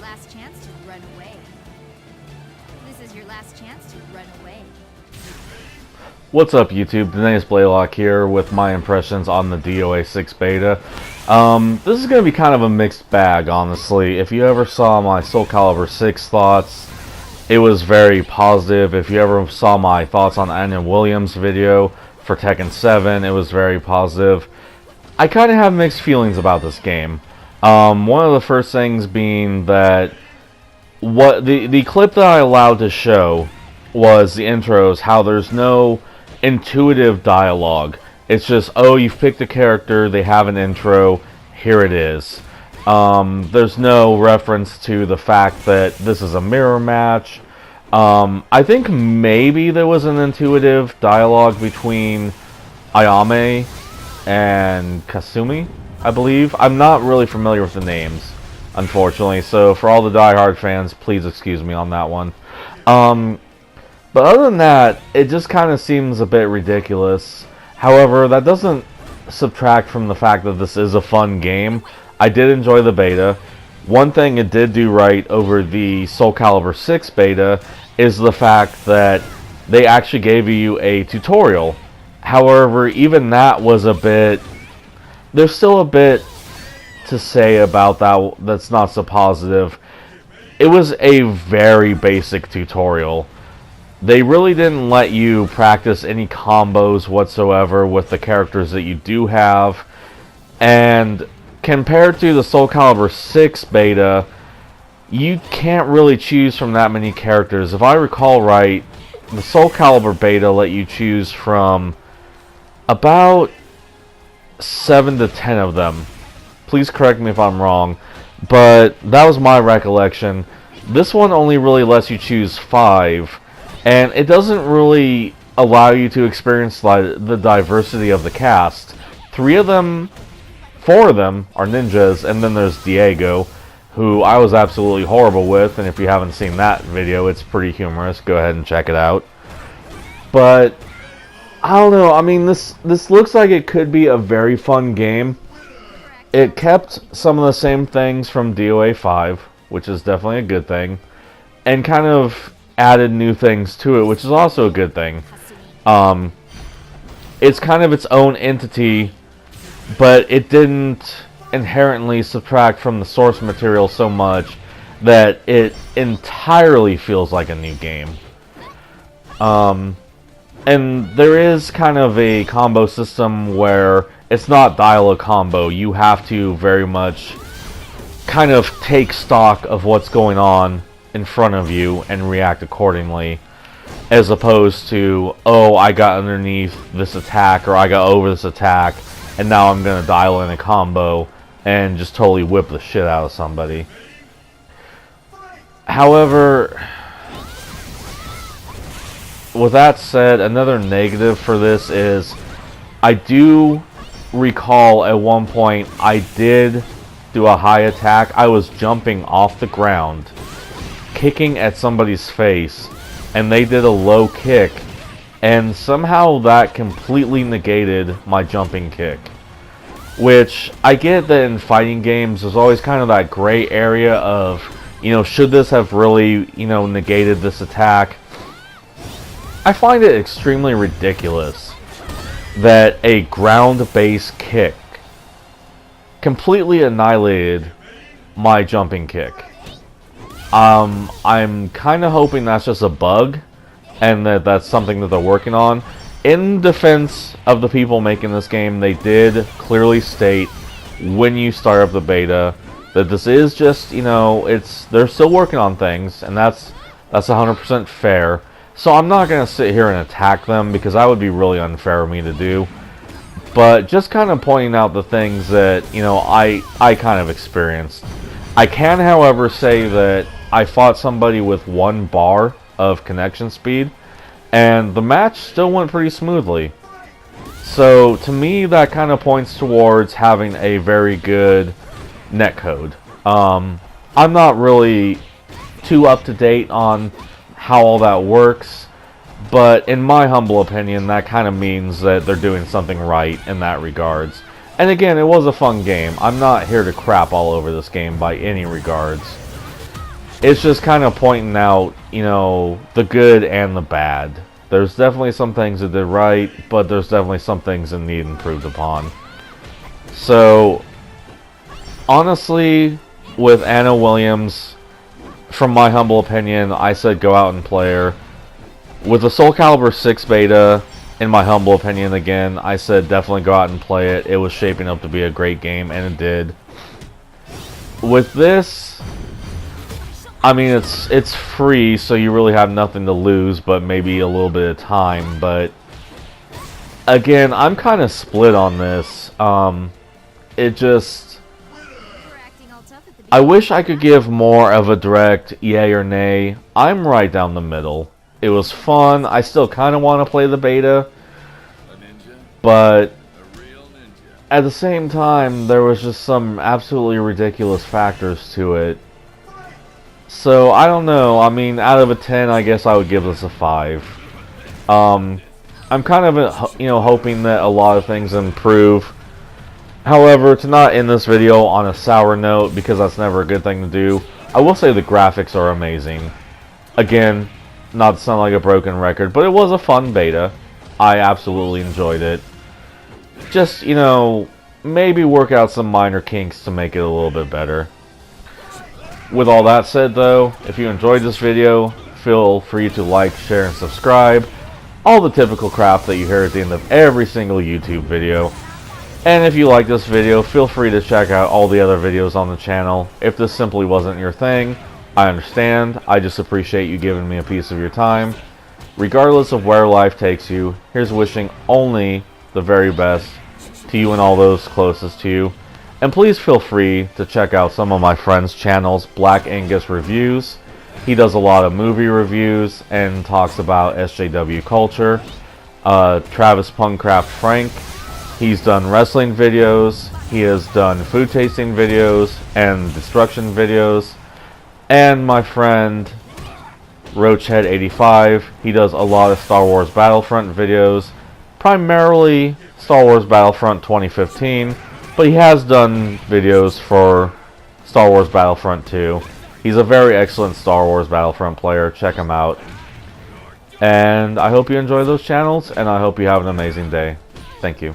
last chance to run away. This is your last chance to run away. What's up, YouTube? Denise Blaylock here with my impressions on the DOA6 Beta. This is going to be kind of a mixed bag, honestly. If you ever saw my Soul Calibur 6 thoughts, it was very positive. If you ever saw my thoughts on Anya Williams' video for Tekken 7, it was very positive. I kind of have mixed feelings about this game. One of the first things being that the clip that I allowed to show was the intros, how there's no intuitive dialogue. It's just, oh, you've picked a character, they have an intro, here it is. There's no reference to the fact that this is a mirror match. I think maybe there was an intuitive dialogue between Ayame and Kasumi, I believe. I'm not really familiar with the names, unfortunately, so for all the diehard fans, please excuse me on that one. But other than that, it just kind of seems a bit ridiculous. However, that doesn't subtract from the fact that this is a fun game. I did enjoy the beta. One thing it did do right over the Soul Calibur 6 beta is the fact that they actually gave you a tutorial. However, even that was a bit... There's still a bit to say about that that's not so positive. It was a very basic tutorial. They really didn't let you practice any combos whatsoever with the characters that you do have. And compared to the Soul Calibur 6 beta, you can't really choose from that many characters. If I recall right, the Soul Calibur beta let you choose from about 7 to 10 of them. Please correct me if I'm wrong, but that was my recollection. This one only really lets you choose 5. And it doesn't really allow you to experience the diversity of the cast. 4 of them are ninjas, and then there's Diego, who I was absolutely horrible with, and if you haven't seen that video, it's pretty humorous. Go ahead and check it out. But, I don't know, I mean, this looks like it could be a very fun game. It kept some of the same things from DOA5, which is definitely a good thing, and kind of added new things to it, which is also a good thing. It's kind of its own entity, but it didn't inherently subtract from the source material so much that it entirely feels like a new game. And there is kind of a combo system where it's not dial a combo. You have to very much kind of take stock of what's going on in front of you and react accordingly, as opposed to, oh, I got underneath this attack or I got over this attack and now I'm gonna dial in a combo and just totally whip the shit out of somebody. However, with that said, another negative for this is I do recall at one point I did do a high attack. I was jumping off the ground, kicking at somebody's face, and they did a low kick, and somehow that completely negated my jumping kick. Which, I get that in fighting games there's always kind of that gray area of, you know, should this have really, you know, negated this attack? I find it extremely ridiculous that a ground-based kick completely annihilated my jumping kick. I'm kind of hoping that's just a bug, and that's something that they're working on. In defense of the people making this game, they did clearly state when you start up the beta that this is just, you know, they're still working on things, and that's 100% fair. So I'm not going to sit here and attack them, because that would be really unfair of me to do. But just kind of pointing out the things that, you know, I kind of experienced. I can, however, say that I fought somebody with 1 bar of connection speed, and the match still went pretty smoothly. So, to me, that kind of points towards having a very good netcode. I'm not really too up to date on how all that works, but in my humble opinion, that kind of means that they're doing something right in that regards. And again, it was a fun game. I'm not here to crap all over this game by any regards. It's just kind of pointing out, you know, the good and the bad. There's definitely some things that did right, but there's definitely some things that need improved upon. So, honestly, with Anna Williams, from my humble opinion, I said go out and play her. With the Soul Calibur 6 Beta, in my humble opinion again, I said definitely go out and play it. It was shaping up to be a great game, and it did. With this, I mean, it's free, so you really have nothing to lose, but maybe a little bit of time. But again, I'm kind of split on this. It just, I wish I could give more of a direct yay or nay. I'm right down the middle. It was fun. I still kind of want to play the beta, but at the same time, there was just some absolutely ridiculous factors to it. So, I don't know. I mean, out of a 10, I guess I would give this a 5. I'm kind of, you know, hoping that a lot of things improve. However, to not end this video on a sour note, because that's never a good thing to do, I will say the graphics are amazing. Again, not to sound like a broken record, but it was a fun beta. I absolutely enjoyed it. Just, you know, maybe work out some minor kinks to make it a little bit better. With all that said, though, if you enjoyed this video, feel free to like, share, and subscribe. All the typical crap that you hear at the end of every single YouTube video. And if you like this video, feel free to check out all the other videos on the channel. If this simply wasn't your thing, I understand. I just appreciate you giving me a piece of your time. Regardless of where life takes you, here's wishing only the very best to you and all those closest to you. And please feel free to check out some of my friends' channels, Black Angus Reviews. He does a lot of movie reviews and talks about SJW culture. Travis Punkcraft Frank, he's done wrestling videos. He has done food tasting videos and destruction videos. And my friend Roachhead85, he does a lot of Star Wars Battlefront videos, primarily Star Wars Battlefront 2015. But he has done videos for Star Wars Battlefront 2. He's a very excellent Star Wars Battlefront player. Check him out. And I hope you enjoy those channels, and I hope you have an amazing day. Thank you.